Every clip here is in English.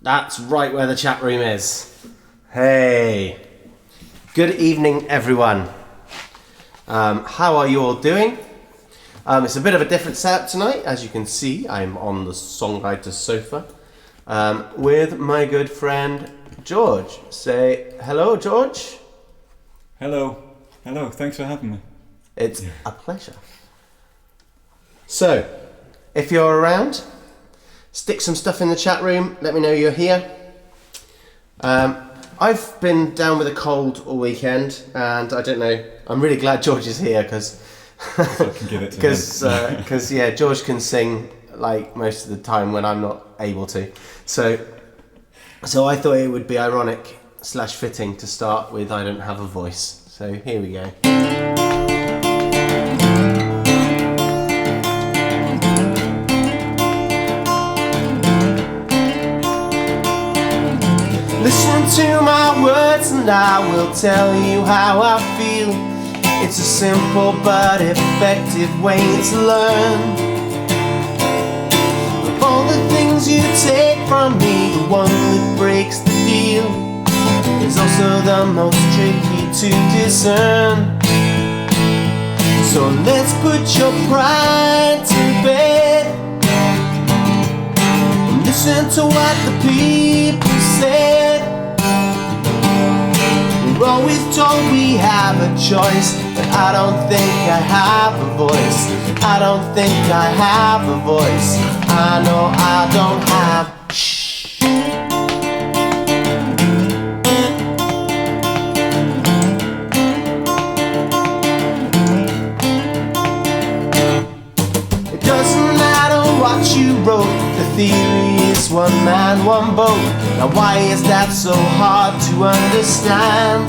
That's right where the chat room is. Hey, good evening everyone. How are you all doing? It's a bit of a different setup tonight. As you can see, I'm on the songwriter's sofa with my good friend George. Say hello, George. Hello. Hello, thanks for having me. It's a pleasure. So, if you're around, stick some stuff in the chat room, let me know you're here. I've been down with a cold all weekend, and I don't know, I'm really glad George is here because yeah, George can sing like most of the time when I'm not able to. So I thought it would be ironic / fitting to start with I Don't Have a Voice. So here we go. Listen to my words and I will tell you how I feel. It's a simple but effective way to learn. Of all the things you take from me, the one that breaks the deal is also the most tricky to discern. So let's put your pride to bed and listen to what the people said. We're always told we have a choice, but I don't think I have a voice. I don't think I have a voice. I know I don't have. Shh. It doesn't matter what you wrote, the theory is one man, one vote. Now why is that so hard to understand?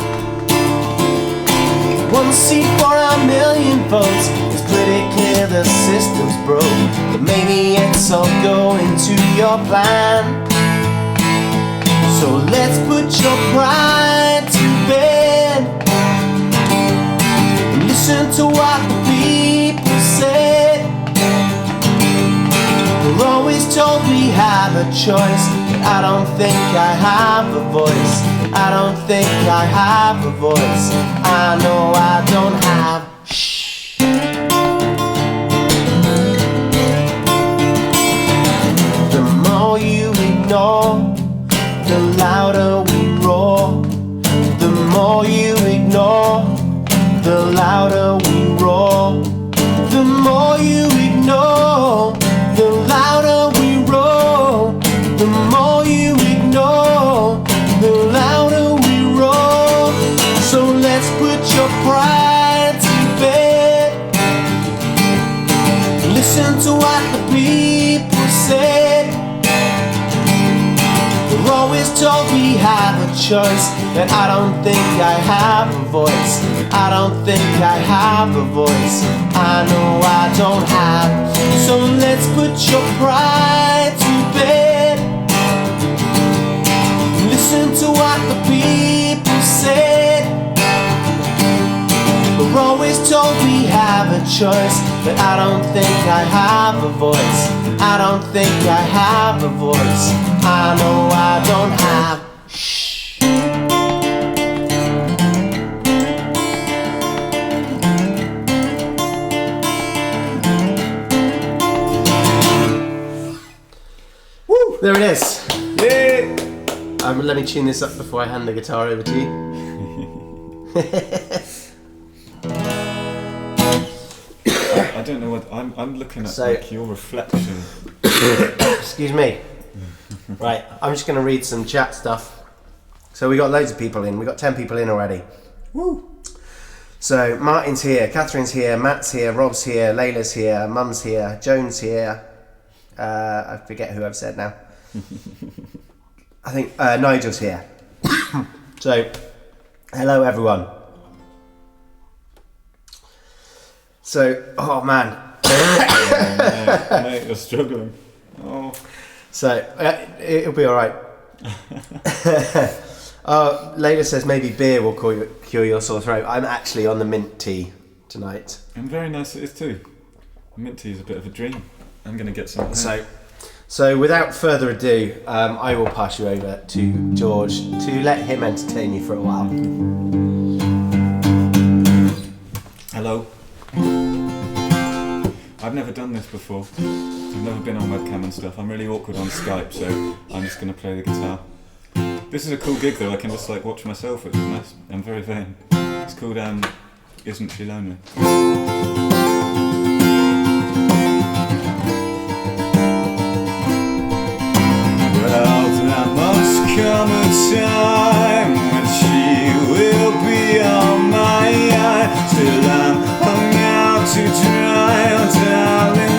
One seat for 1,000,000 votes. It's pretty clear the system's broke, but maybe it's all going to your plan. So let's put your pride to bed and listen to what the people said. We're always told we have a choice, but I don't think I have a voice. I don't think I have a voice. I know I don't have. Shh. The more you ignore, the louder we roar. The more you ignore, the louder we roar. The more you ignore, the louder we roar. The more you ignore, the louder we roar. So let's put your pride to bed. Listen to what the people said. We're always told we have a choice, but I don't think I have a voice. I don't think I have a voice. I know I don't have. So let's put your pride to bed. Listen to what the people said. We're always told we have a choice, but I don't think I have a voice. I don't think I have a voice. I know I don't have. Shh. Woo! There it is. Yeah. Let me tune this up before I hand the guitar over to you. I don't know what I'm looking at. So- like your reflection. Excuse me. Right, I'm just going to read some chat stuff. So we got loads of people in. We got 10 people in already. Woo. So Martin's here, Catherine's here, Matt's here, Rob's here, Layla's here, Mum's here, Joan's here. I forget who I've said now. I think Nigel's here. So, hello everyone. So, oh man. Mate, you're struggling. Oh. So, it'll be alright. Layla says maybe beer will cure your sore throat. I'm actually on the mint tea tonight. And very nice it is too. Mint tea is a bit of a dream. I'm going to get some. So without further ado, I will pass you over to George to let him entertain you for a while. Hello. I've never done this before. I've never been on webcam and stuff. I'm really awkward on Skype, so I'm just going to play the guitar. This is a cool gig though. I can just like watch myself, which is nice. I'm very vain. It's called Isn't She Lonely? Well, there must come a time when she will be on my eye. Still I'm hung out to dry. Oh darling,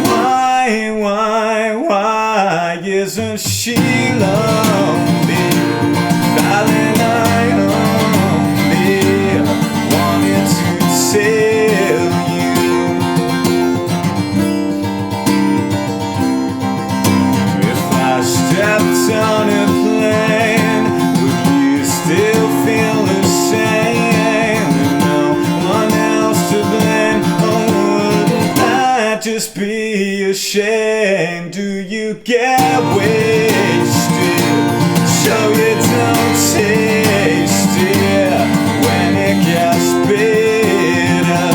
why isn't she lonely? Darling, I only wanted to tell you. If I stepped on a plane, would you still feel the same? With no one else to blame, or wouldn't that just be a shame? Do you get wasted so you don't taste it when it gets bitter?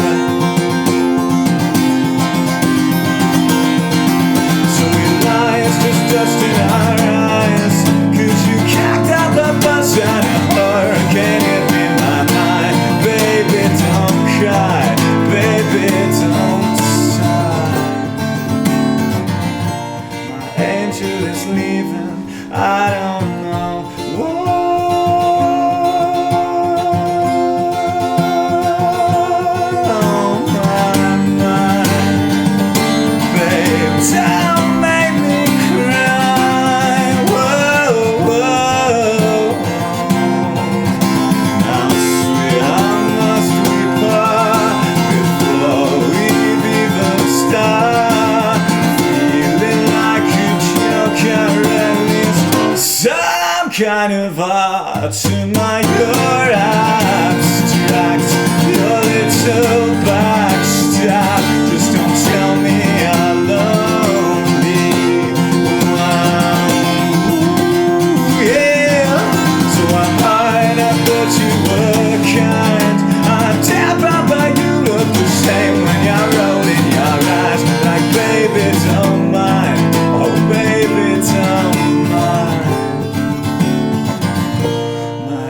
So we lie, it's just dust in our eyes, 'cause you kicked out the bus and a hurricane hit me in my mind. Baby, don't cry, baby, don't sigh. My angel is leaving, I don't know what. On my mind, babe, don't make me cry. Whoa, whoa. Now, sweet, how must we part before we even start? Feeling like a joke, or at least some kind of art. To my your abstract, your little backstab. Just don't tell me I'm lonely. Ooh, yeah. So I'm hard, I thought you were kind. I'm dead, but you look the same when you're rolling your eyes. Like, baby, don't mind. Oh, baby, don't mind. My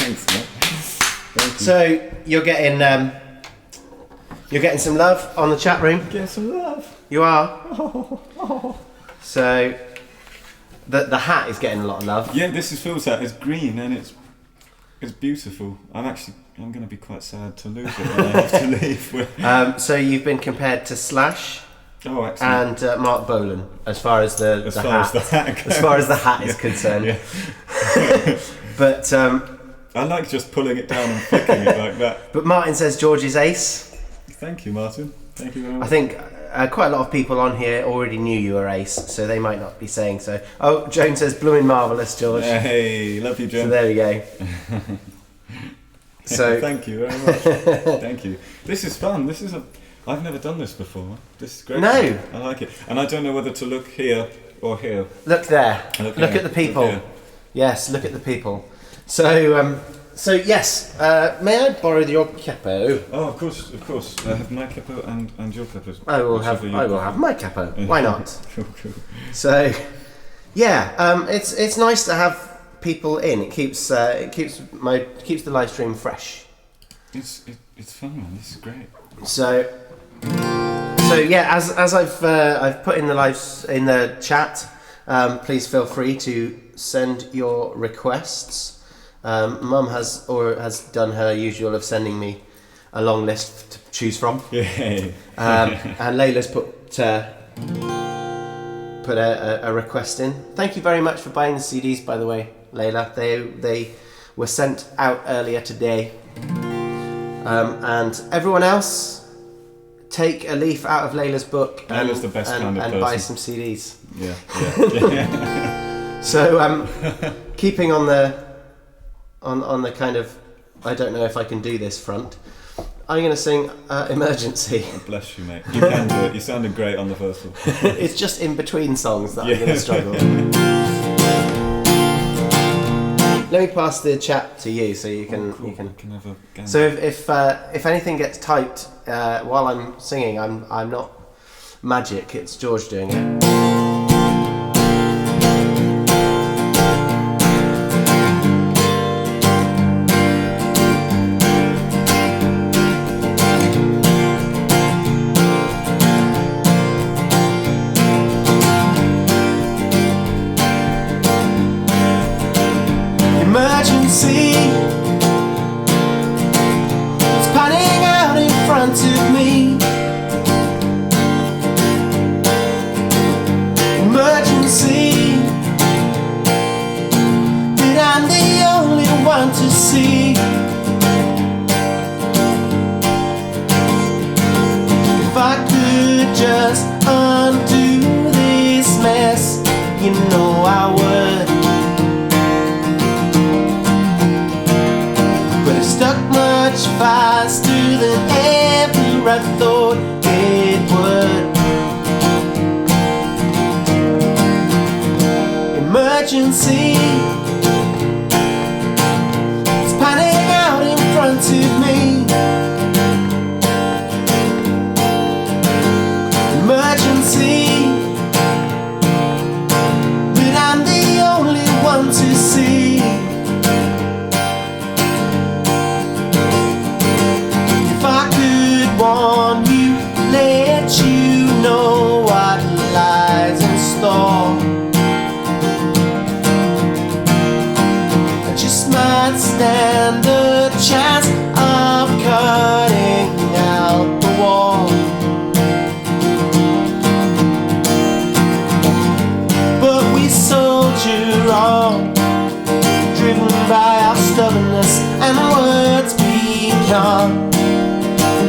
Thanks, mate. Thank you. So you're getting some love on the chat room. Get some love. You are. So the hat is getting a lot of love. Yeah, this is Phil's hat. It's green and it's beautiful. I'm going to be quite sad to lose it when I have to leave. So you've been compared to Slash. Oh, excellent. And Mark Bolan, as far as the hat goes. as far as the hat is concerned. Yeah. But I like just pulling it down and flicking it like that. But Martin says George is ace. Thank you, Martin. Thank you very much. I think quite a lot of people on here already knew you were ace, so they might not be saying so. Oh, Joan says blooming marvellous, George. Hey, love you, Joan. So there we go. So thank you very much. Thank you. This is fun. I've never done this before. This is great. No. I like it. And I don't know whether to look here or here. Look there. Look at the people. Yes, look at the people. So yes, may I borrow your capo? Oh, of course. I have my capo and your capo. I will have my capo. Why not? Cool. So, yeah, it's nice to have people in. It keeps the live stream fresh. It's fun, man. This is great. So yeah, as I've put in the chat, please feel free to send your requests. Mum has done her usual of sending me a long list to choose from. Yay. And Layla's put a request in. Thank you very much for buying the CDs, by the way, Layla. They were sent out earlier today. And everyone else, take a leaf out of Layla's book Layla's the best kind of and person. buy some CDs. Yeah. So keeping on the kind of, I don't know if I can do this front, I'm going to sing Emergency. Oh, bless you, mate. You can do it. You sounded great on the first one. It's just in between songs that I'm going to struggle. Let me pass the chat to you so you can. Cool. You can. Have a gander. So if anything gets typed while I'm singing, I'm not magic. It's George doing it. Emergency, it's panning out in front of me. Emergency, but I'm the only one to see. If I could just undo this mess, you know I would. Stuck much faster than ever I thought it would. Emergency, it's panning out in front of me. Emergency, but I'm the only one to see. Want you, let you know what lies in store. I just might stand a chance of cutting out the wall. But we soldier on, driven by our stubbornness and words become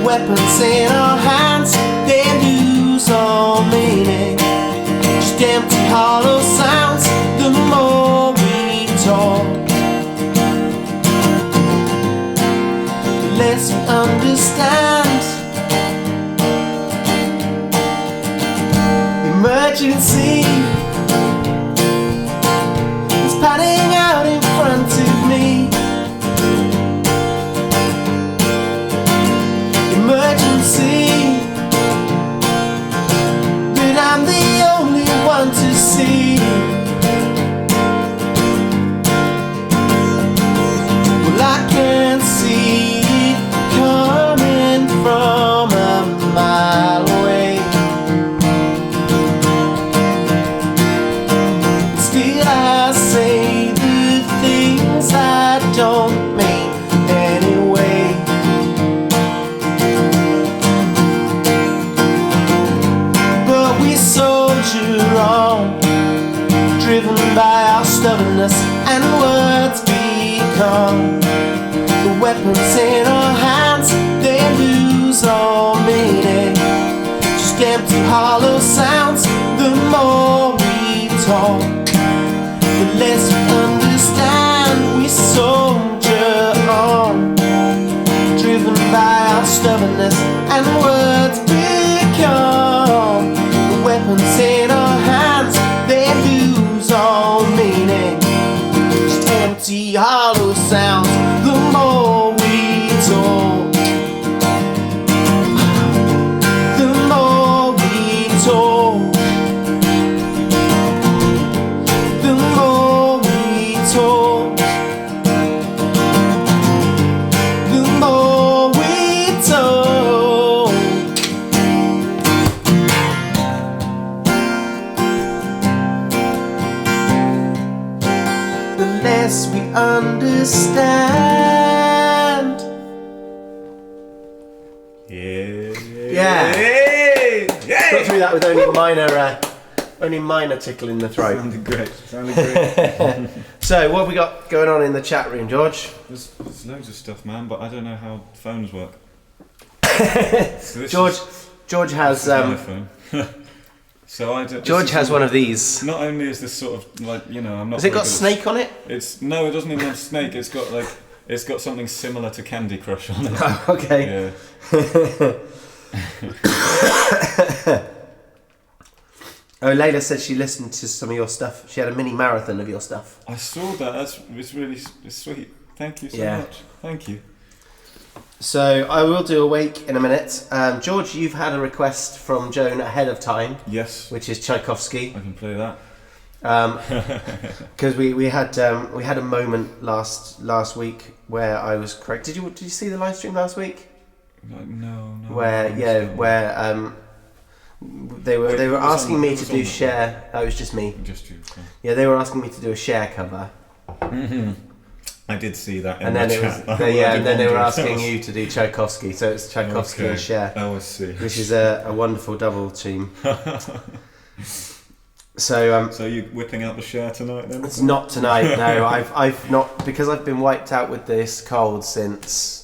weapons in our hands, they lose all meaning. Just empty hollow sounds the more we talk. The less we understand. Emergency, it's panning out in front of me. Emergency, but I'm the only one to see. Well, weapons in our hands, they lose all meaning. Just empty hollow sounds. The more we talk, the less we understand. We soldier on, driven by our stubbornness, and words become the weapons in our hands. They lose all meaning. Just empty hollow sounds. The more we talk, the more we talk, the more we talk, the more we talk. The less we understand. Yeah. Yay! Got through that with only minor tickle in the throat. Sounded great. So, what have we got going on in the chat room, George? There's loads of stuff, man, but I don't know how phones work. George has my phone. So I don't, George has one of these. Not only is this sort of like, you know, I'm not. Has it very got good at- snake on it? No, it doesn't even have snake. It's got something similar to Candy Crush on it. Oh, okay. Yeah. Oh, Layla said she listened to some of your stuff. She had a mini marathon of your stuff. I saw that. It's sweet. Thank you so much. Thank you. So I will do Awake in a minute. George, you've had a request from Joan ahead of time. Yes. Which is Tchaikovsky. I can play that. Because we had a moment last week where I was correct. Did you see the live stream last week? No. Where they were asking me to do share. That was just me. Just you. Okay. Yeah, they were asking me to do a share cover. Mm-hmm. I did see that. And then and then they were asking you to do Tchaikovsky. So it's Tchaikovsky and Cher. Oh, I see. Which is a wonderful double team. So you whipping out the Cher tonight then? It's not tonight. No, I've not, because I've been wiped out with this cold since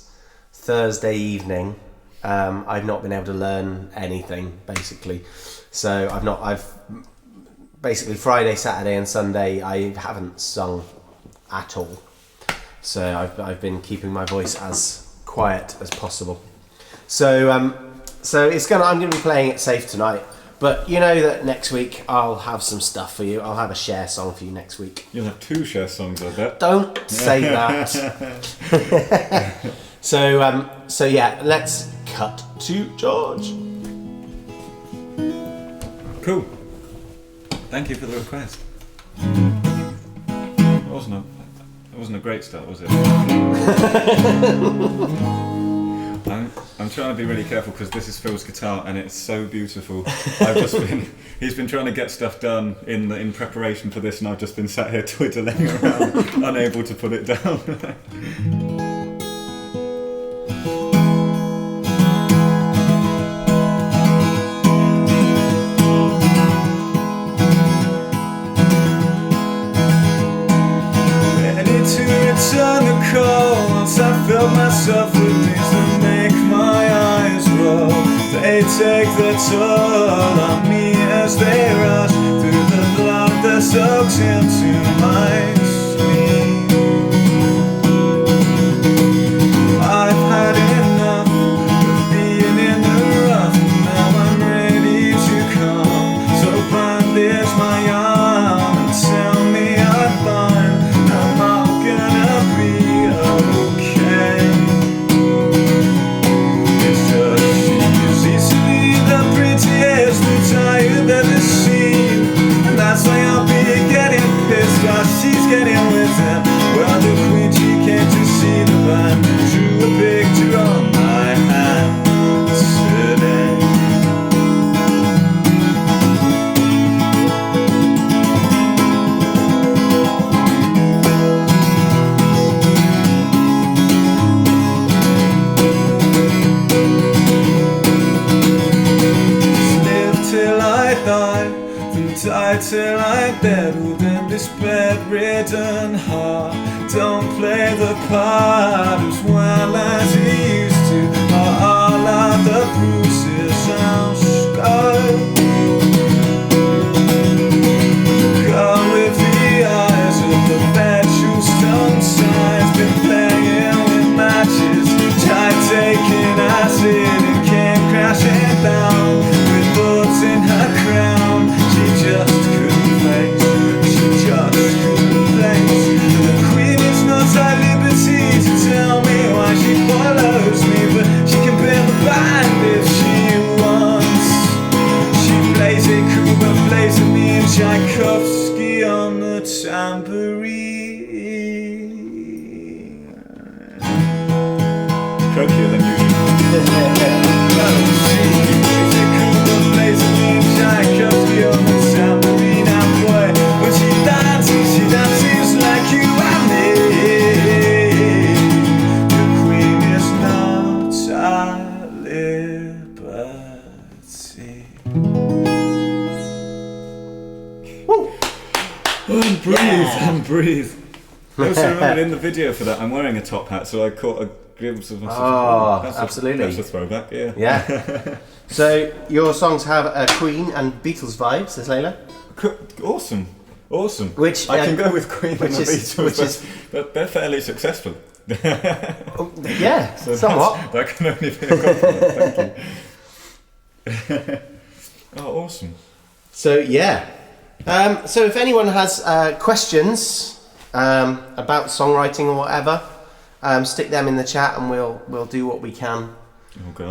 Thursday evening. I've not been able to learn anything basically. So I've basically Friday, Saturday, and Sunday I haven't sung at all. So I've been keeping my voice as quiet as possible. So I'm gonna be playing it safe tonight. But you know that next week I'll have some stuff for you. I'll have a Cher song for you next week. You'll have 2 Cher songs, I bet. Don't say that. So yeah, let's cut to George. Cool. Thank you for the request. It wasn't a great start, was it? I'm trying to be really careful because this is Phil's guitar and it's so beautiful. He's been trying to get stuff done in preparation for this, and I've just been sat here twiddling around, unable to put it down. Return the call once I felt myself with things that make my eyes roll. They take the toll on me as they rush through the blood that soaks into my sleep. I've had enough of being in the rough. Now I'm ready to come. So bandage my arm and tell me I'm fine. That's why I'll be getting pissed while she's getting with him. Well, the queen, she came to see the band, drew a picture on my hand, sitting. Just live till I die. Die till I'm bedridden in this bedridden heart. Don't play the part as well croakier than usual. Tchaikovsky on the tambourine and boy, when she dances like you and me. The queen is not our liberty. And breathe. I also remembered in the video for that, I'm wearing a top hat, so I caught a glimpse of myself. Oh, absolutely. That's a throwback, yeah. Yeah. So your songs have a Queen and Beatles vibes, says Layla. Awesome. Which I can go with Queen and the Beatles, but they're fairly successful. Yeah, So somewhat. that can only be a compliment. Thank you. Oh, awesome. So yeah. So if anyone has questions about songwriting or whatever, stick them in the chat and we'll do what we can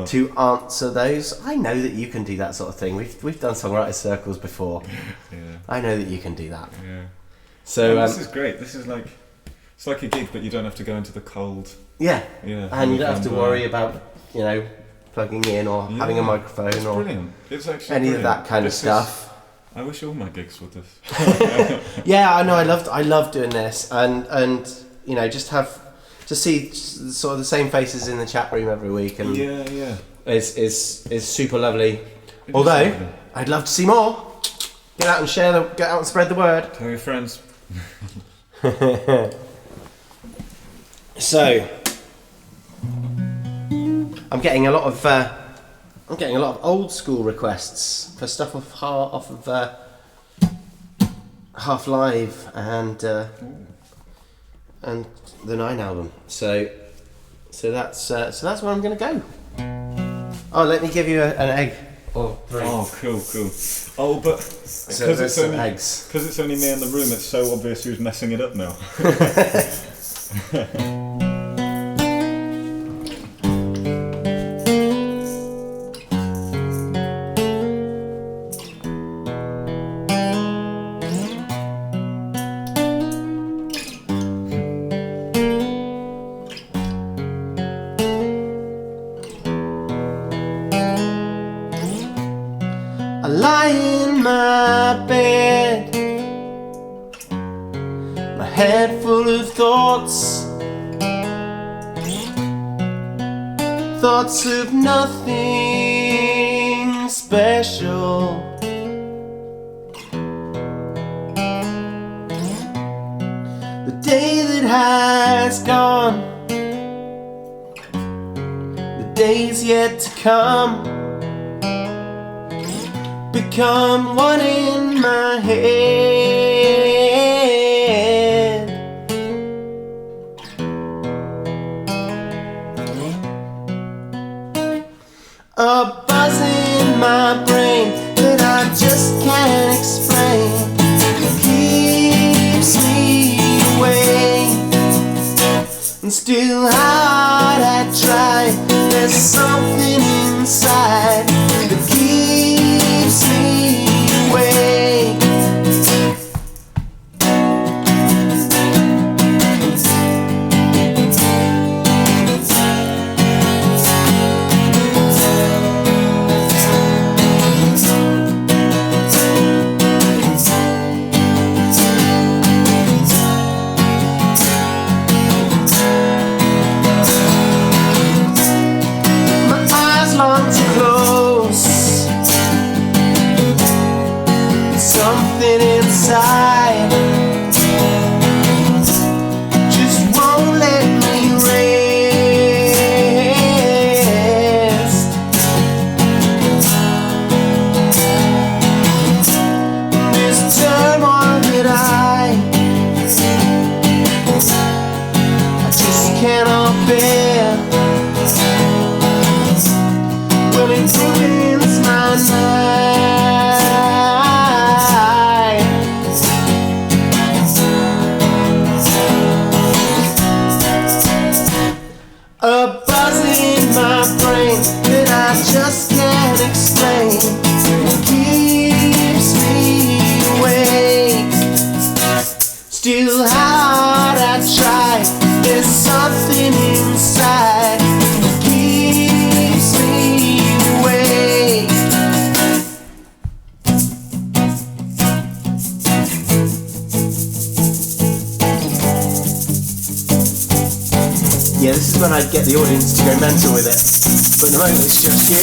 to answer those. I know that you can do that sort of thing. We've done songwriter circles before. Yeah. I know that you can do that. Yeah. So this is great. This is like it's like a gig, but you don't have to go into the cold. Yeah. Yeah. And you don't have to worry about plugging in or having a microphone it's or brilliant. It's actually any brilliant. of that kind of stuff. I wish all my gigs were this. Yeah, I know. I love doing this, and just see sort of the same faces in the chat room every week, and yeah, is super lovely. Although I'd love to see more. Get out and get out and spread the word. Tell your friends. So I'm getting a lot of old school requests for stuff off of Half Live and the 9 album. So that's where I'm going to go. Oh, let me give you an egg or 3. Oh, cool. Oh, but because it's only me in the room, it's so obvious who's messing it up now. I lie in my bed, my head full of thoughts of nothing special. The day that has gone, the days yet to come, become one in my head. A buzz in my brain that I just can't explain keeps me awake, and still hard I try. There's something inside that keeps me awake. My might get the audience to go mental with it. But at the moment it's just you.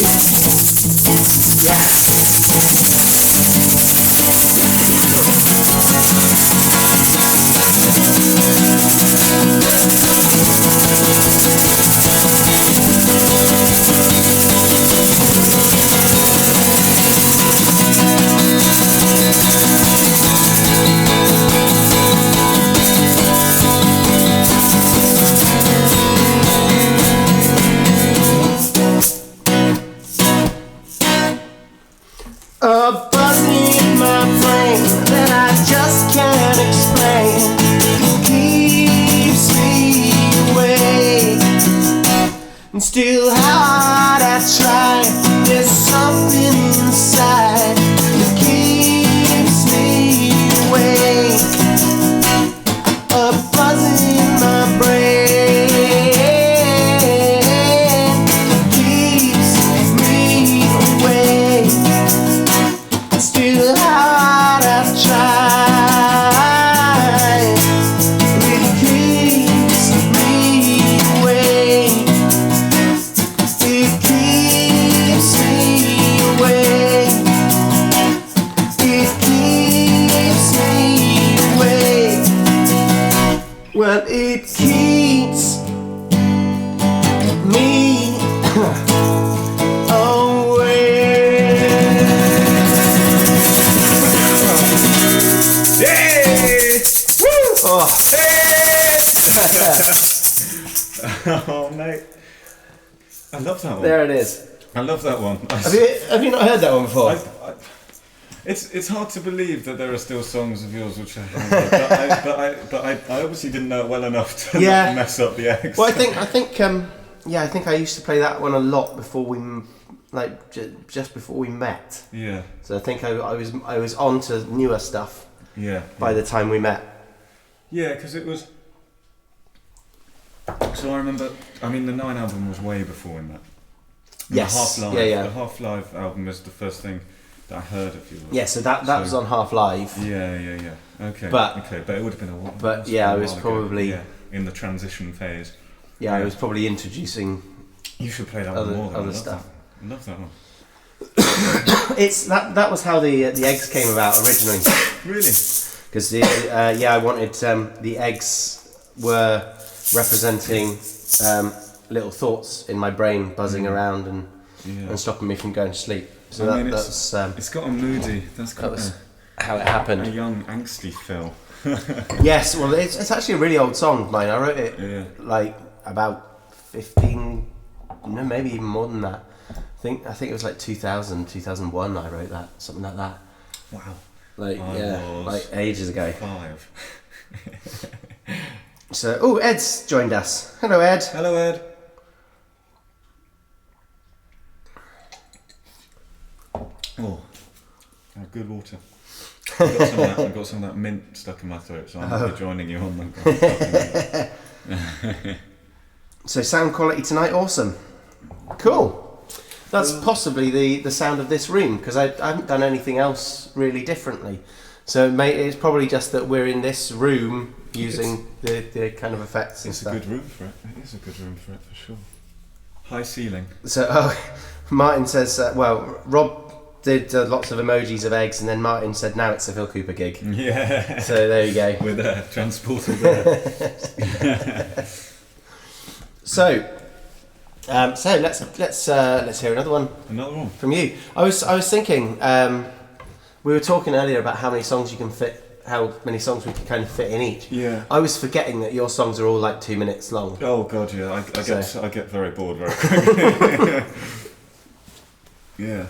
A buzzing in my brain that I just can't explain keeps me awake. And still hard I try, there's something inside that keeps me awake. A buzzing in my brain keeps me awake. Still hard I've tried, it keeps me awake. It keeps me awake. It keeps me awake. Well, it keeps me awake. Yay! Woo! Oh. Oh, mate. I love that one. There it is. I love that one. Have you not heard that one before? It's hard to believe that there are still songs of yours which I haven't, but I obviously didn't know it well enough to not mess up the eggs. Well, I think I used to play that one a lot before we, just before we met. Yeah. So I think I was on to newer stuff. Yeah. By the time we met. Yeah, because it was. So I remember. I mean, the 9 album was way before we met. And Yes. The Half-Live, Yeah. The Half-Live album was the first thing that I heard of yours. Yeah. So that was on Half Live. Yeah. Okay. But it would have been a while. But yeah, I was probably in the transition phase. Yeah, I was probably introducing. You should play that one more. Other stuff. I love that one. It's that was how the eggs came about originally. Really? Because I wanted the eggs were representing little thoughts in my brain buzzing around and stopping me from going to sleep. So it's got a moody. That was how it happened. A young angsty feel. Yes, well, it's actually a really old song of mine. I wrote it like about 15, no, maybe even more than that. I think it was like 2000, 2001 I wrote that, something like that. Wow. Like ages ago. 5. So, Ed's joined us. Hello, Ed. Hello, Ed. Oh, good water. I've got some of that mint stuck in my throat, so I'm be joining you on that. So sound quality tonight, awesome. Cool. That's possibly the sound of this room, because I haven't done anything else really differently. So it's probably just that we're in this room using the kind of effects and stuff. It's a good room for it. It is a good room for it, for sure. High ceiling. So Martin says, Rob did lots of emojis of eggs, and then Martin said, now it's a Phil Cooper gig. Yeah. So there you go. With a transporter there. So let's hear another one. Another one from you. I was thinking. We were talking earlier about how many songs you can fit, how many songs we can kind of fit in each. Yeah. I was forgetting that your songs are all like 2 minutes long. Oh god, yeah. I get very bored very quickly. Yeah.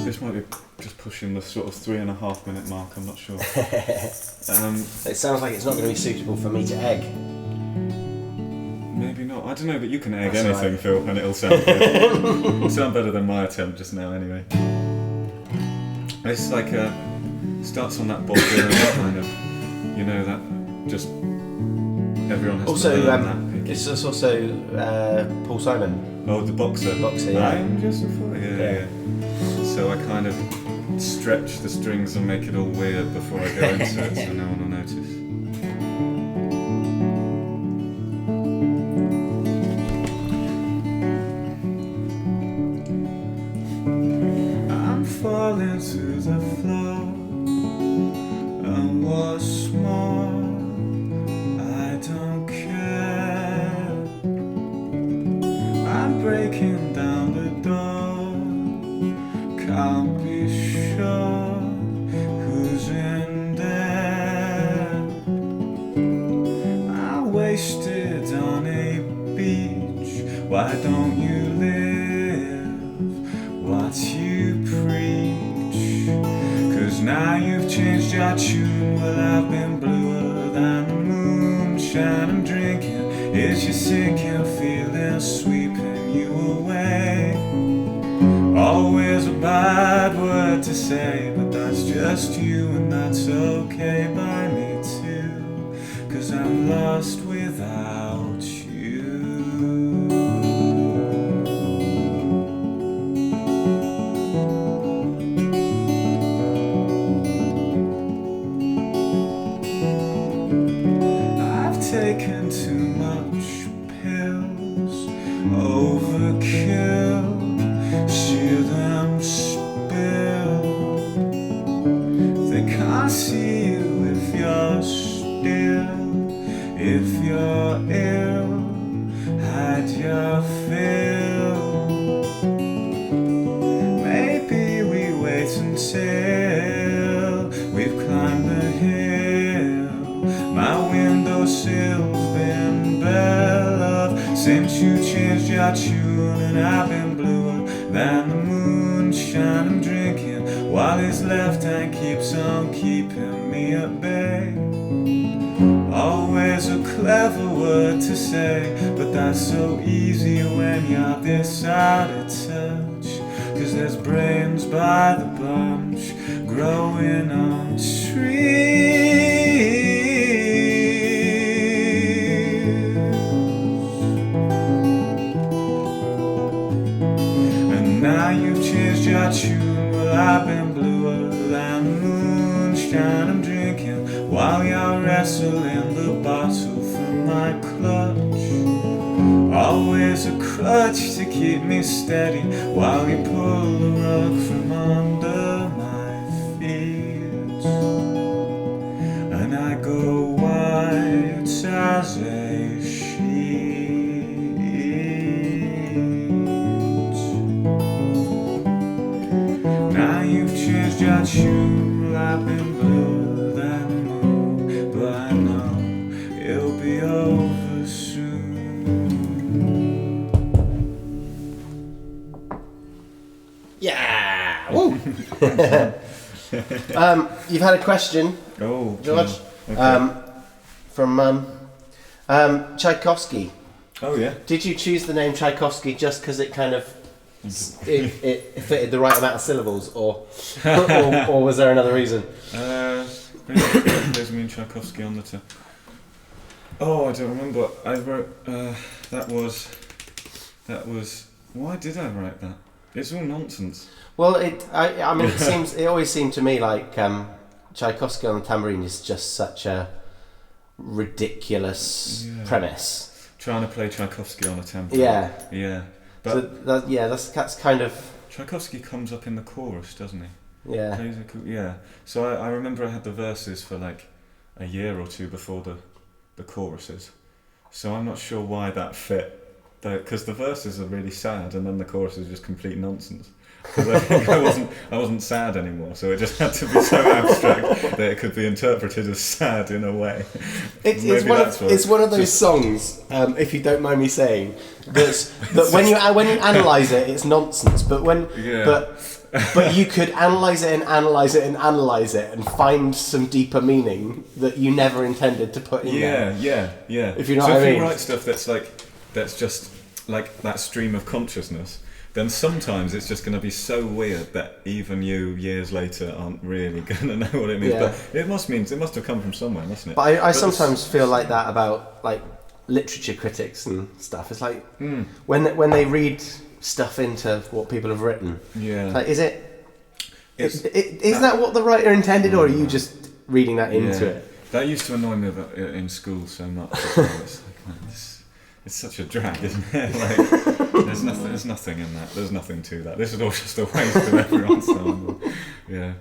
This might be just pushing the sort of 3.5 minute mark. I'm not sure. It sounds like it's not going to be suitable for me to egg. Maybe not. I don't know, but you can egg That's anything, right. Phil, and it'll sound good. It'll sound better than my attempt just now, anyway. It's like starts on that Bob Dylan kind of, that just everyone has to learn that. It's also Paul Simon. Oh, the boxer. Yeah. I'm just a fool. Yeah. So I kind of stretch the strings and make it all weird before I go into it, so no one will notice. kicking down the door. Can't be sure who's in there. I wasted on a beach. Why don't you live what you preach? 'Cause now you've changed your tune. Well, I've been bluer than the moonshine I'm drinking. Is you sinking, feeling sweeping you away? Always a bad word to say, but that's just you, and that's okay by me too. 'Cause I'm lost without you. I've taken too much pills, overkill. See them spill. They can't see you if you're still. If you're ill, hide your fill. Maybe we wait until we've climbed the hill. My windowsill's been bell up since you changed your tune, and I've been bluer than the moonshine I'm drinking, while his left hand keeps on keeping me at bay. Always a clever word to say, but that's so easy when you're this out of touch. 'Cause there's brains by the bunch growing on trees. And now you've changed your tune. Well, I've been bluer than the moonshine I'm drinking, while you're wrestling the bottle from my clutch. Always a crutch to keep me steady, while you pull the rug from under my feet. And I go white as a sheet. Now you've changed your tune. Well, I've been bluer than the moon, but I know it'll be over soon. Yeah! Woo! You've had a question, Oh, George, okay. from Tchaikovsky. Oh yeah. Did you choose the name Tchaikovsky just because it kind of it fitted the right amount of syllables, or was there another reason? There's me and Tchaikovsky on the tip. Oh, I don't remember. I wrote that was. Why did I write that? It's all nonsense. Well, I mean, it always seemed to me like Tchaikovsky on the tambourine is just such a ridiculous premise. Trying to play Tchaikovsky on a tambourine. Yeah. Yeah. But So that's kind of Tchaikovsky comes up in the chorus, doesn't he? yeah. Yeah. So I remember I had the verses for like a year or two before the choruses. So I'm not sure why that fit. Because the verses are really sad, and then the chorus is just complete nonsense. Because I think I wasn't sad anymore, so it just had to be so abstract that it could be interpreted as sad in a way. It's one of those songs, if you don't mind me saying, that when you analyse it, it's nonsense. But but you could analyse it and analyse it and analyse it and find some deeper meaning that you never intended to put in there. Yeah. If you know so what I mean. If you write stuff that's just like that stream of consciousness, then sometimes it's just going to be so weird that even you years later aren't really going to know what it means. Yeah. But it must have come from somewhere, mustn't it? But I sometimes feel like that about like literature critics and stuff. It's like when they read stuff into what people have written. Yeah. Like, is that what the writer intended, or are you just reading that into it? That used to annoy me in school so much. It's like, man, it's such a drag, isn't it? Like, there's nothing in that. There's nothing to that. This is all just a waste of everyone's time. Yeah.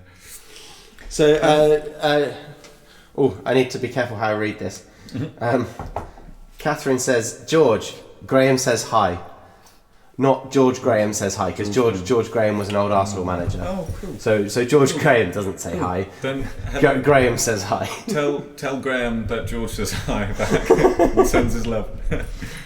So, I need to be careful how I read this. Catherine says, George, Graham says hi. Not George Graham says hi, because George Graham was an old Arsenal manager. Oh, cool. So George Graham doesn't say hi. Then Graham says hi. tell Graham that George says hi back and sends his love.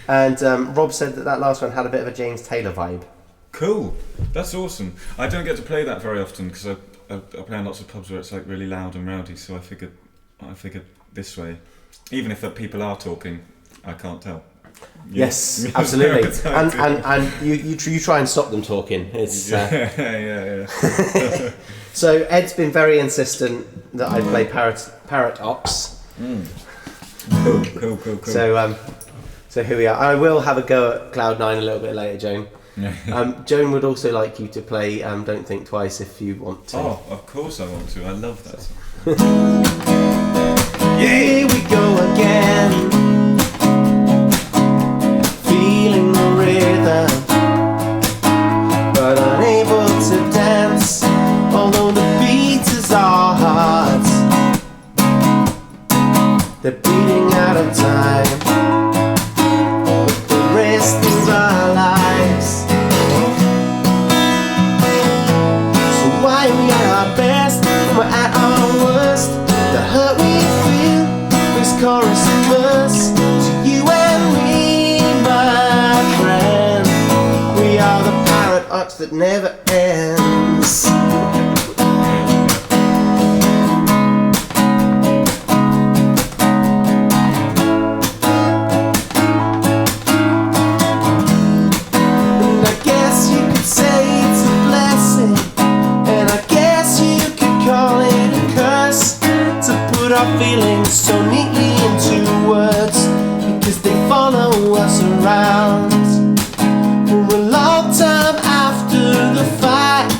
And Rob said that last one had a bit of a James Taylor vibe. Cool. That's awesome. I don't get to play that very often because I play in lots of pubs where it's like really loud and rowdy. So I figured this way, even if people are talking, I can't tell. Yes, absolutely. And you try and stop them talking. It's yeah. So Ed's been very insistent that I play Parrot Ox. Cool. So here we are. I will have a go at Cloud9 a little bit later, Joan. Joan would also like you to play Don't Think Twice if you want to. Oh, of course I want to. I love that song. Here we go again. Feeling the rhythm, but unable to dance. Although the beat is our hearts, they're beating out of time with the rest of our lives. So why are we at our best when we're at our worst? The hurt we feel, this chorus and verse, to you and me, my friend. We are the parrot ox that never ends. And I guess you could say it's a blessing, and I guess you could call it a curse, to put our feelings so neatly into words, because they follow us around for a long time after the fact,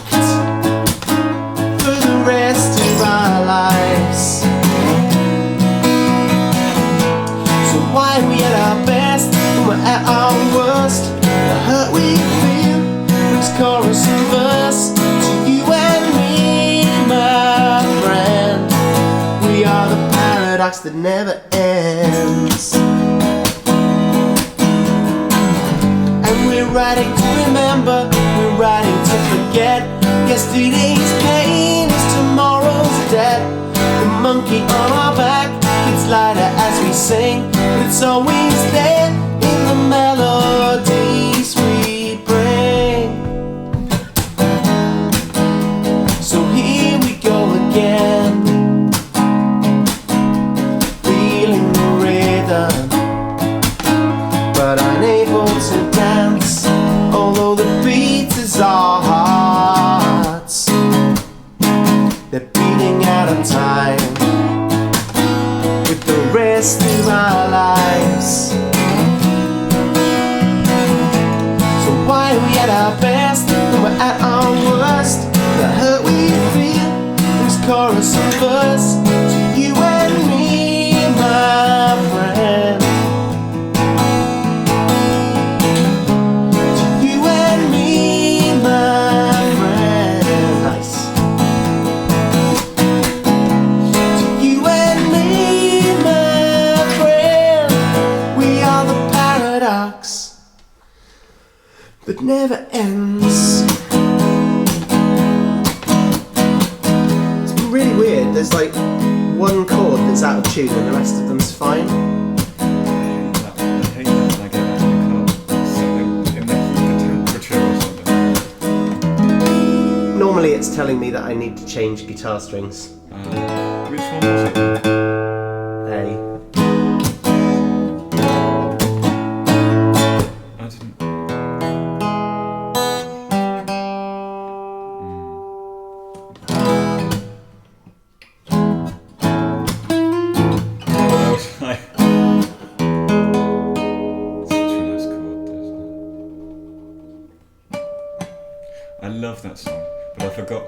for the rest of our lives. So why are we at our best when we're at our worst? The hurt we feel brings chorus and verse to you and me, my friend. We are the paradox that never ends. And we're writing to remember, we're writing to forget. Yesterday's pain is tomorrow's debt. The monkey on our back gets lighter as we sing, but it's always there in the melodies we bring. So here we go again, feeling the rhythm, but unable to dance. Although the beat is our hearts, they're beating out of time with the rest of our lives. So why are we at our best when we're at our worst? The hurt we feel is chorus and verse to you and me, my friend. To you and me, my friend. Nice. To you and me, my friend. We are the paradox that never ends. It's really weird. There's like one chord that's out of tune and the rest of them's fine. I hate that when I get that in the car. Something in the temperature or something. Normally it's telling me that I need to change guitar strings. Which one was it? A. I didn't. That was like such a nice chord, isn't it? I love that song, but I forgot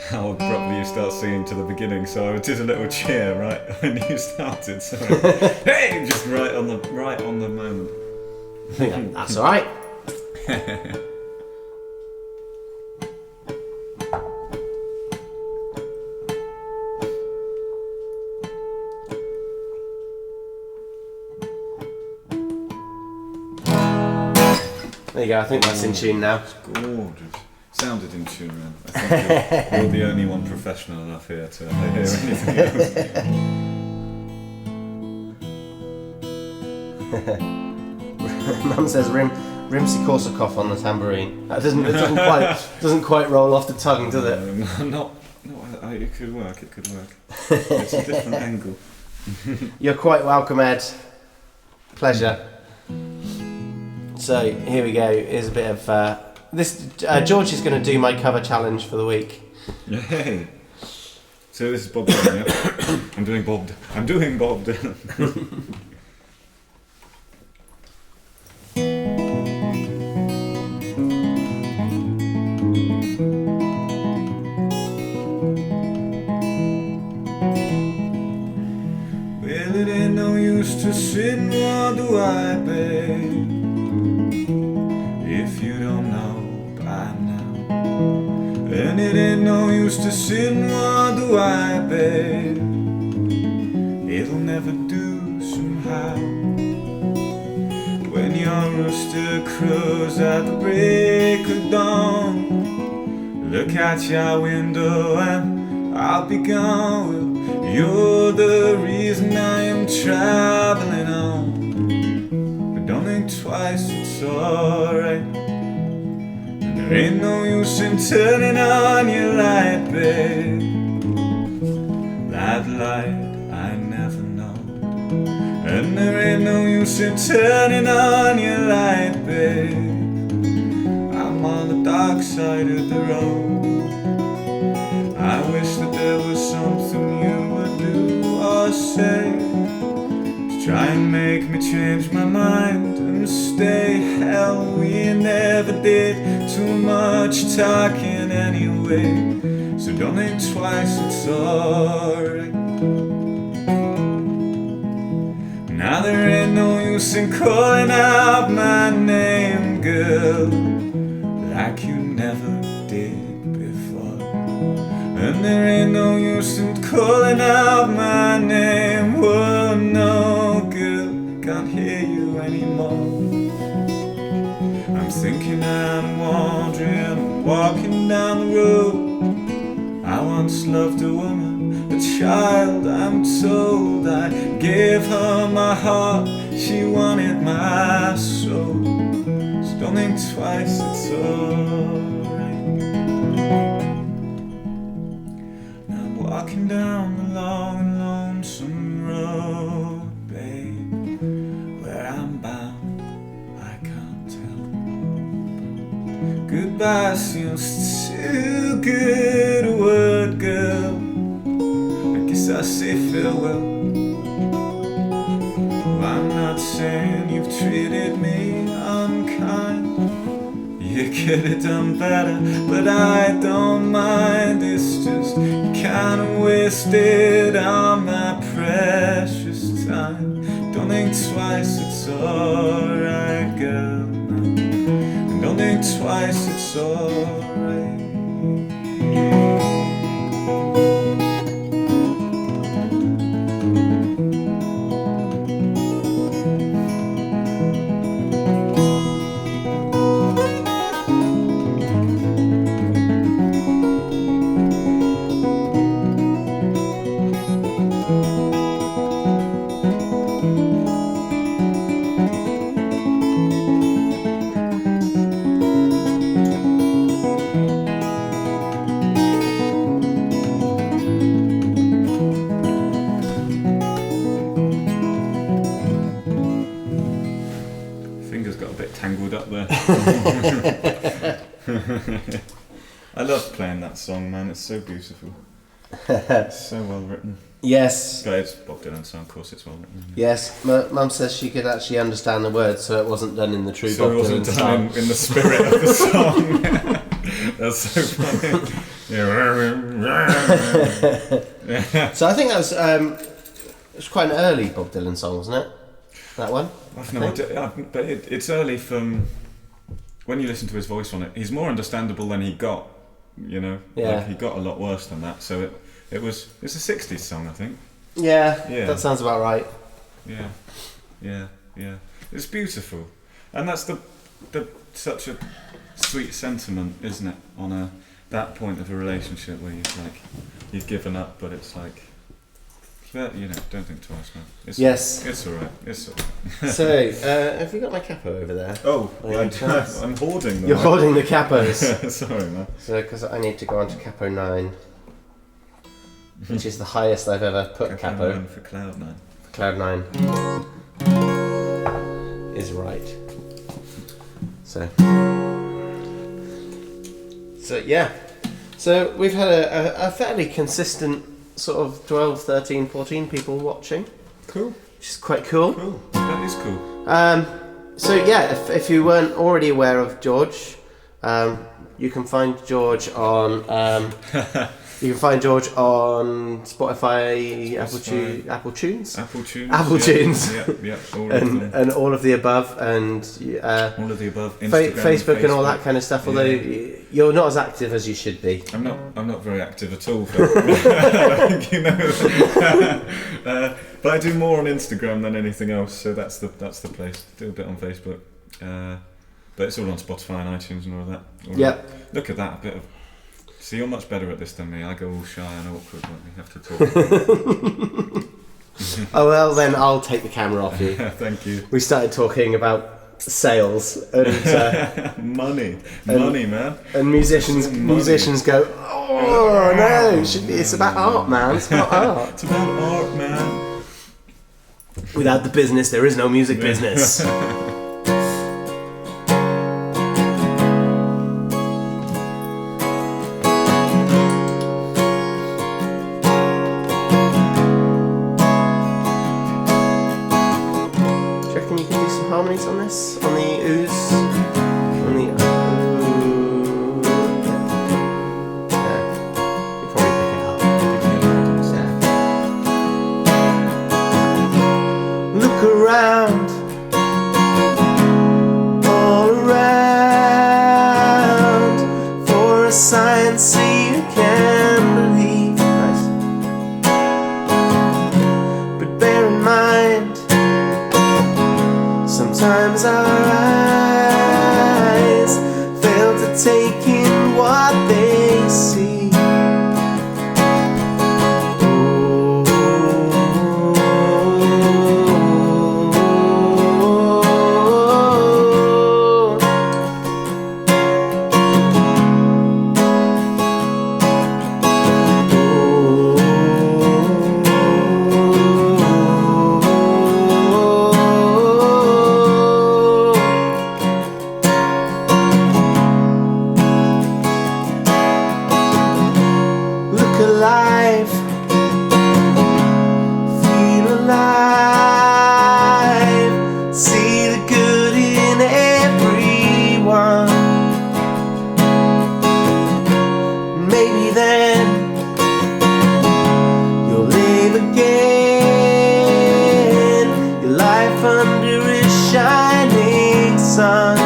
how abruptly you start singing to the beginning, so I did a little cheer right when you started. So hey, just right on the moment. Yeah, that's alright. There you go, I think that's in tune now. It's gorgeous. Sounded in tune, man. I think you're the only one professional enough here to hear anything else. Mum says Rimsky-Korsakov on the tambourine. That doesn't quite roll off the tongue, does it? It could work. It's a different angle. You're quite welcome, Ed. Pleasure. So here we go. Here's a bit of this. George is going to do my cover challenge for the week. Yay! So this is Bob Dylan. Yeah? I'm doing Bob Dylan. Well, it ain't no use to sit and wonder why, babe, if you don't know by now. And it ain't no use to sit and wonder why, babe, it'll never do somehow. When your rooster crows at the break of dawn, look out your window and I'll be gone. Well, you're the reason I am traveling on. But don't think twice, it's alright. And there ain't no use in turning on your light, babe. That light I never know. And there ain't no use in turning on your light, babe. I'm on the dark side of the road. I wish that there was something you would do or say to try and make me change my mind and stay. Hell, we never did too much talking anyway, so don't think twice, it's alright. Now there ain't no use in calling out my name, girl, like you never did before. And there ain't no use in calling out my name. Whoa, no, girl, can't hear you anymore. I'm thinking I'm wandering, walking down the road. I once loved a woman, a child, I'm told. I gave her my heart, she wanted my soul. So don't think twice, it's alright. Now I'm walking down the long and lonesome road, babe. Where I'm bound, I can't tell. Goodbye seems too good a word, girl. I guess I say farewell. Well, I'm not saying you've treated me unkind. You could have done better, but I don't mind. It's just kinda wasted on my precious time. Don't think twice, it's alright, girl. And don't think twice, it's alright. Fingers got a bit tangled up there. I love playing that song, man. It's so beautiful. It's so well written. Yes. But it's Bob Dylan, so of course it's well written. Yes, Mum says she could actually understand the words, so it wasn't done in the true So Bob it wasn't Dylan done style. in the spirit of the song. That's so funny. Yeah. So I think that was it's quite an early Bob Dylan song, wasn't it? That one? I've no idea, but it's early from when you listen to his voice on it. He's more understandable than he got, you know. Yeah. Like he got a lot worse than that. So it's a '60s song, I think. Yeah, Yeah. that sounds about right. Yeah. It's beautiful, and that's the such a sweet sentiment, isn't it? On that point of a relationship where you've given up, but it's like, don't think twice, man. Yes. It's all right. It's all right. So, have you got my capo over there? Oh, I'm hoarding them. You're holding the capos. Sorry, man. So, because I need to go on to capo 9, which is the highest I've ever put capo. 9 for Cloud 9. Cloud 9 is right. So yeah. So we've had a fairly consistent sort of 12, 13, 14 people watching. Cool. Which is quite cool. Cool. That is cool. So yeah, if you weren't already aware of George, you can find George on Spotify, Apple Tunes. Yeah, all of them. And all of the above, and all of the above. Instagram, Facebook and all that kind of stuff. Although you're not as active as you should be. I'm not very active at all. I think you know that. But I do more on Instagram than anything else, so that's the place. Do a bit on Facebook, but it's all on Spotify and iTunes and all of that. Yeah. Look at that, a bit of. See, you're much better at this than me. I go all shy and awkward when we have to talk. Oh well, then I'll take the camera off you. Thank you. We started talking about sales and money, man. And musicians go, oh no, it's about art, man. It's about art. It's about art, man. Without the business, there is no music business. Harmonies on this? On the ooze? On the ooh. Yeah. You probably pick it up. Yeah. Look around. All around. For a science you can believe. Nice. But bear in mind, sometimes our eyes fail to take in what they see. Alive, feel alive, see the good in everyone. Maybe then you'll live again, your life under a shining sun.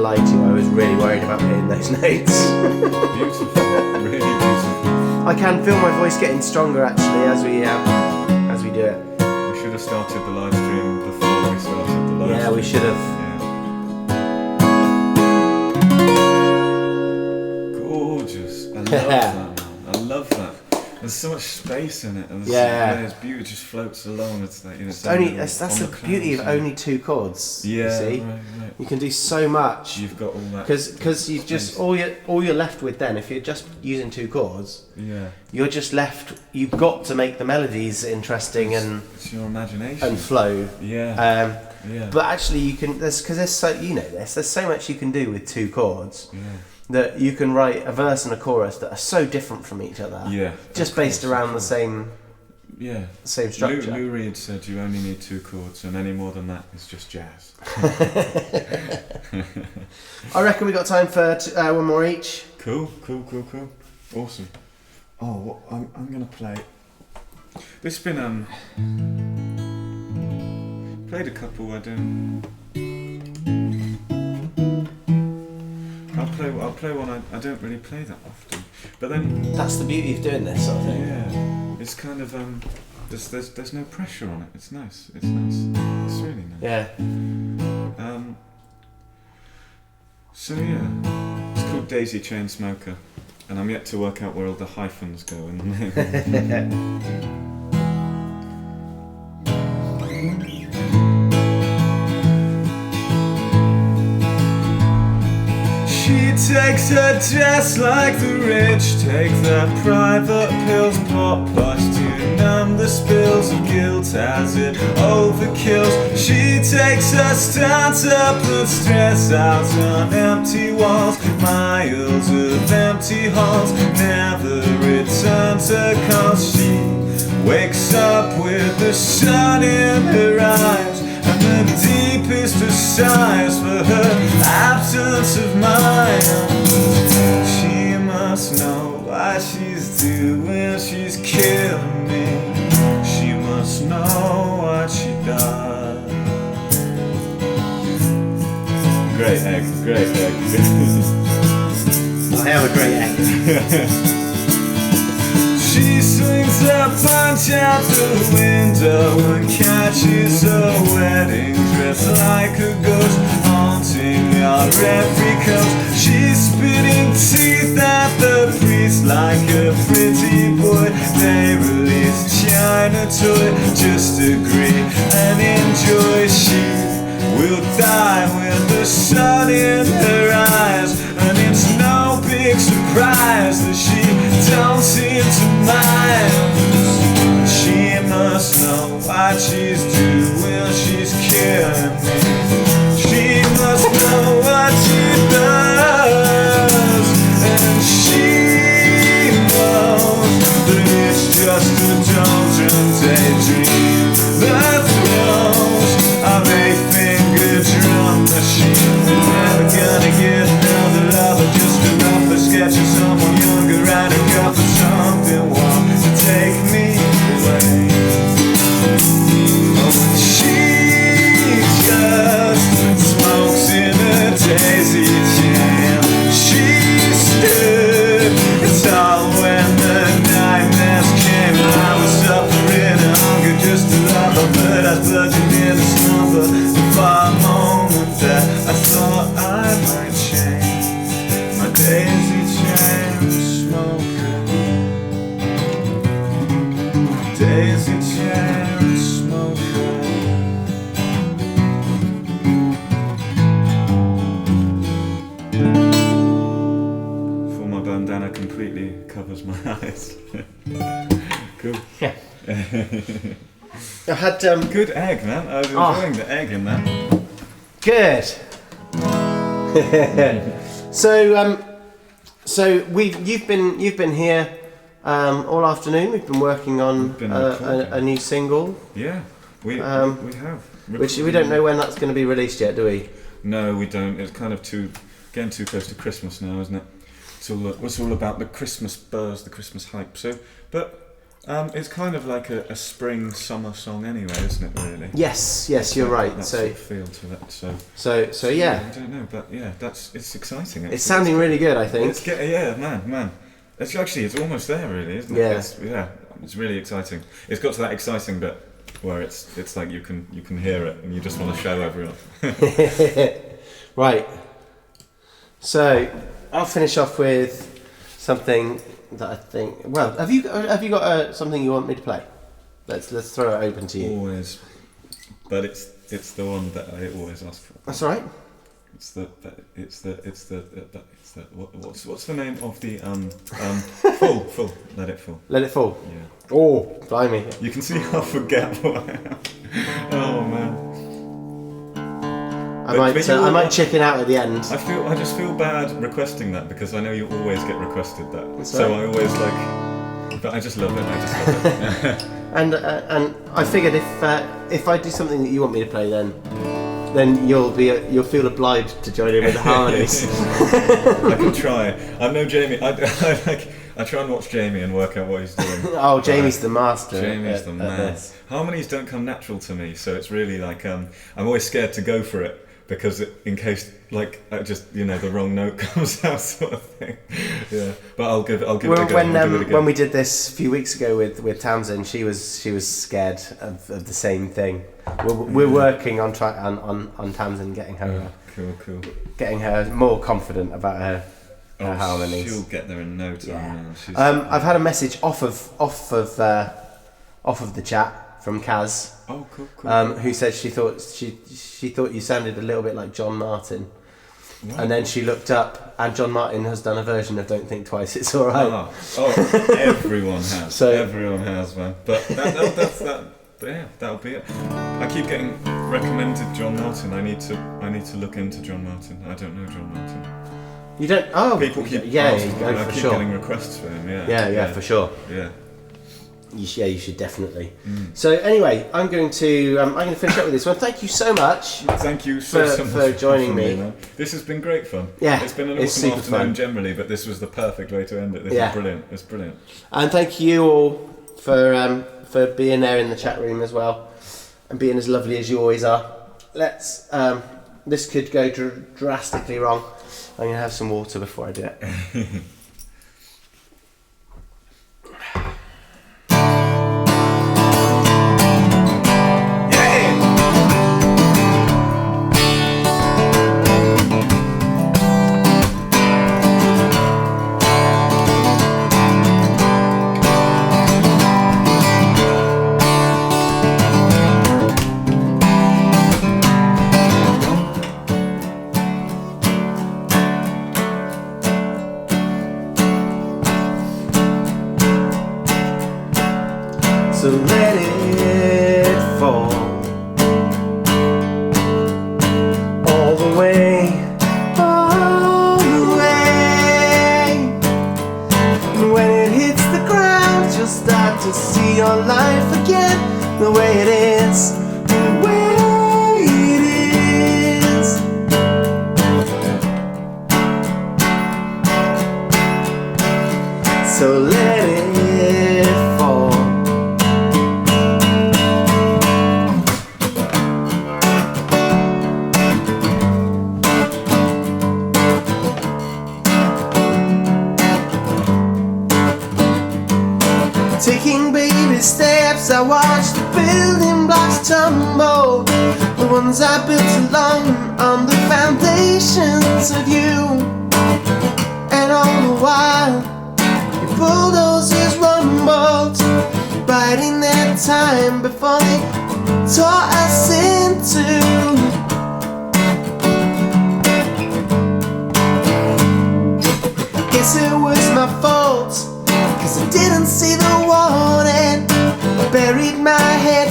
lie to you, I was really worried about hitting those notes. Beautiful, really beautiful. I can feel my voice getting stronger actually as we do it. We should have started the live stream before we started the live stream. Yeah, we should have. Yeah. Gorgeous. I love that, man. I love that. There's so much space in it, and there's beauty. It just floats along. It's like, that's the beauty of only 2 chords. Yeah, you see, right. You can do so much. You've got all that because you've just all you're left with then. If you're just using 2 chords, you're just left. You've got to make the melodies interesting it's your imagination and flow. Yeah. But actually, you can. There's so there's so much you can do with 2 chords. Yeah. That you can write a verse and a chorus that are so different from each other. Yeah. Just based around the same. Yeah. Same structure. Lou Reed said you only need 2 chords, and any more than that is just jazz. I reckon we got time for one more each. Cool. Awesome. Oh, I'm gonna play. This has been played a couple. I don't. I'll play one I don't really play that often, but then that's the beauty of doing this sort of thing. Yeah, it's kind of there's no pressure on it. It's nice. It's really nice. Yeah. So yeah, it's called Daisy Chain Smoker, and I'm yet to work out where all the hyphens go in the name. She takes her dress like the rich, take their private pills, pop plush to numb the spills of guilt as it overkills. She takes her stance up and stress out on empty walls, miles of empty halls, never returns her cause. She wakes up with the sun in her eyes, and the deepest of sighs for her absence of mind. She must know what she's doing, she's killing me. She must know what she does. Great egg. I have a great egg. She swings her punch out the window and catches a wedding dress like a ghost, haunting our every coast. She's spitting teeth at the priest like a pretty boy. They release China toy, just agree and enjoy. She will die with the sun in her eyes, and it's no big surprise that she don't seem to mind. She must know what she's doing, she's killing me. She must know what she does, and she knows that it's just a doldrum daydream. The thrills of a finger drum machine. Never gonna get another lover, just a rougher sketch of someone younger and a cup of something warm to take me away. Oh, and she just smokes in a daisy chain. She stood tall when the nightmares came, and I was suffering hunger just to love her, but I was budging in a slumber. For a moment that I thought I might change. My daisy chain smoker, daisy chain smoker. For my bandana completely covers my eyes. Cool. Yeah. I had Good egg, man. I was enjoying the egg in that. Good. So you've been here all afternoon. We've been working on a new single. Yeah, we have. Which we don't know when that's going to be released yet, do we? No, we don't. It's kind of getting too close to Christmas now, isn't it? It's all about the Christmas buzz, the Christmas hype. So, but It's kind of like a spring summer song anyway, isn't it? Really. Yes, you're right. That So sort of feel to it. so yeah. I don't know, but yeah, it's exciting. Actually. It's sounding really good, I think. Man. It's almost there, really, isn't it? Yeah. It's really exciting. It's got to that exciting bit where it's like you can hear it and you just want to show everyone. Right. So I'll finish off with something that I think. Well, have you got something you want me to play? Let's throw it open to you. Always, but it's the one that I always ask for. That's all right. What's the name of the full let it fall. Let it fall. Yeah. Oh, blimey. You can see how forgetful I am. Oh man. I might chicken out at the end. I just feel bad requesting that because I know you always get requested that. That's so right. I always but I just love it. And I figured if I do something that you want me to play, then you'll feel obliged to join in with the harmonies. I can try. I know Jamie. I try and watch Jamie and work out what he's doing. Oh, Jamie's the master. Jamie's the man. Harmonies don't come natural to me, so it's really like I'm always scared to go for it because in case the wrong note comes out, sort of thing. Yeah, but I'll give it a go. When we did this a few weeks ago with Townsend, she was scared of the same thing. We're working on Townsend getting her cool. getting her more confident about her harmonies. She'll get there in no time. Yeah. I've had a message off of the chat from Kaz. Oh, cool. Who said she thought you sounded a little bit like John Martin. What? And then she looked up, and John Martin has done a version of "Don't Think Twice, It's All Right." Oh, everyone has. Everyone has, man. But that's that. But yeah, that'll be it. I keep getting recommended John Martin. I need to look into John Martin. I don't know John Martin. You don't? Oh, people keep I keep getting requests for him. Yeah, for sure. Yeah. You should definitely. So anyway, I'm going to finish up with this one. Thank you so much. Thank you so much for joining me. Man. This has been great fun. Yeah, it's been an awesome afternoon generally, but this was the perfect way to end it. This is brilliant. It's brilliant. And thank you all for being there in the chat room as well, and being as lovely as you always are. Let's. This could go drastically wrong. I'm gonna have some water before I do it. So let it fall all the way, all the way. And when it hits the ground, you'll start to see your life again, the way it is, the way it is. So let it fall. Taking baby steps, I watch the building blocks tumble, the ones I built alone on the foundations of you. And all the while, your bulldozers rumbled, biding their time before they tore us into. Guess it was my fault, 'cause I didn't see the warning. I buried my head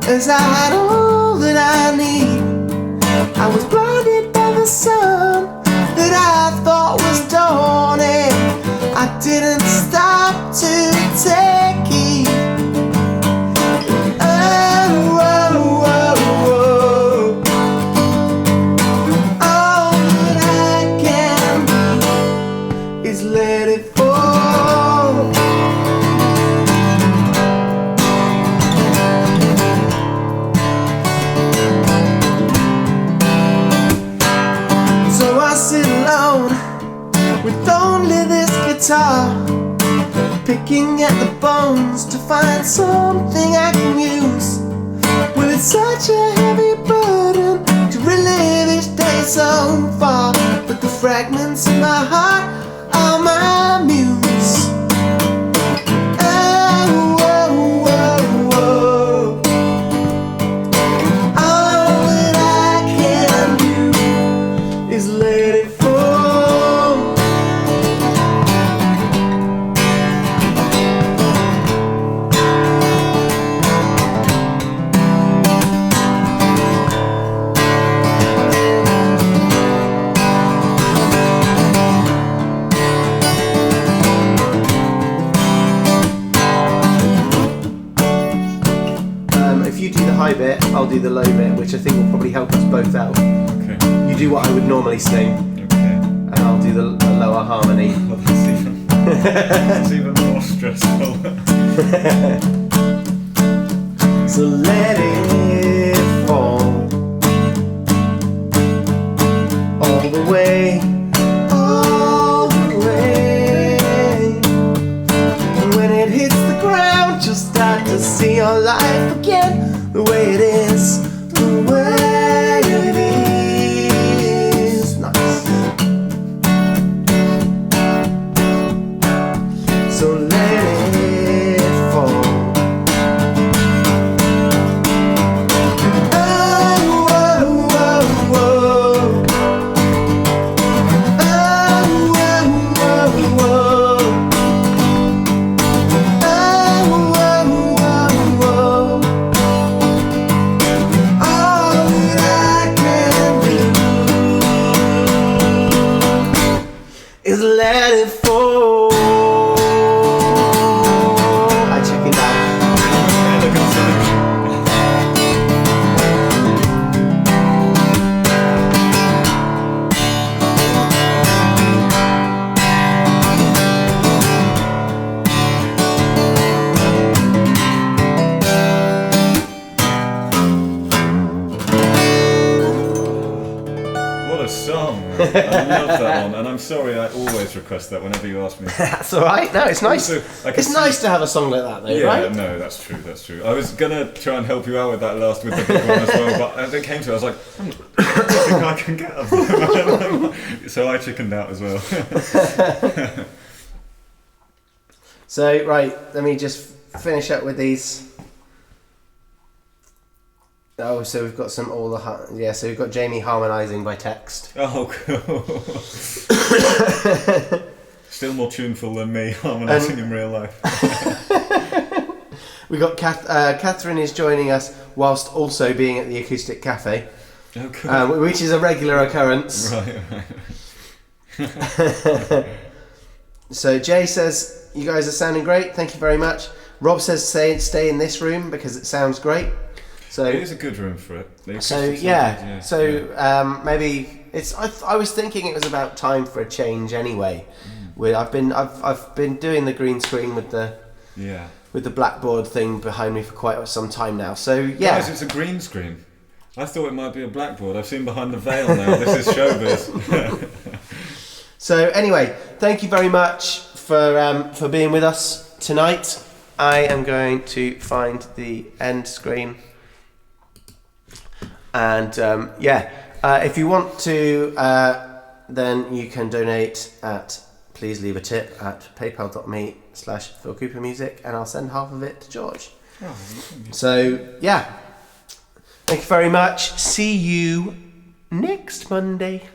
as I had all that I need. I was blinded by the sun that I thought was dawning. I didn't stop to take heed. Oh, oh, oh, oh. All that I can do is let it fall. sit alone with only this guitar, picking at the bones to find something I can use. Well, it's such a heavy burden to relive each day so far, but the fragments in my heart are my muse. Oh, oh, oh, oh. All that I can do is let it fall. If you do the high bit, I'll do the low bit, which I think will probably help us both out. Okay. You do what I would normally sing, Okay. and I'll do the lower harmony. Well, that's even more stressful. So let it fall all the way, all the way. And when it hits the ground, you'll start to see your life again, the way it is, the way it is. Nice. So let it fall. Oh, oh, oh, oh. Oh, oh, oh, oh. Oh, oh, oh, oh. All that I can do is let it fall. I check it out. What a song! I love that one, and I'm sorry I always request that whenever you ask me. That's alright. No, it's nice. Also, I can It's see- nice to have a song like that, though, Yeah, right? no, that's true, that's true. I was gonna try and help you out with that last with the big one as well, but as it came to it, I was like, I don't think I can get up there. So I chickened out as well. So, right, let me just finish up with these. Oh, so we've got so we've got Jamie harmonising by text. Oh, cool. Still more tuneful than me harmonising in real life. We got Catherine is joining us whilst also being at the Acoustic Cafe, Oh, cool. which is a regular occurrence. Right. So Jay says, you guys are sounding great, thank you very much. Rob says stay in this room because it sounds great. So It is a good room for it. The So acoustics are yeah, good, yeah. maybe it's. I was thinking it was about time for a change anyway. I've been doing the green screen with the Yeah. blackboard thing behind me for quite some time now. So yeah, Guys, it's a green screen. I thought it might be a blackboard. I've seen behind the veil now. This is showbiz. So anyway, thank you very much for being with us tonight. I am going to find the end screen, and if you want to, then you can donate at. Please leave a tip at paypal.me/Phil Cooper Music, and I'll send half of it to George. Oh, So yeah, thank you very much. See you next Monday.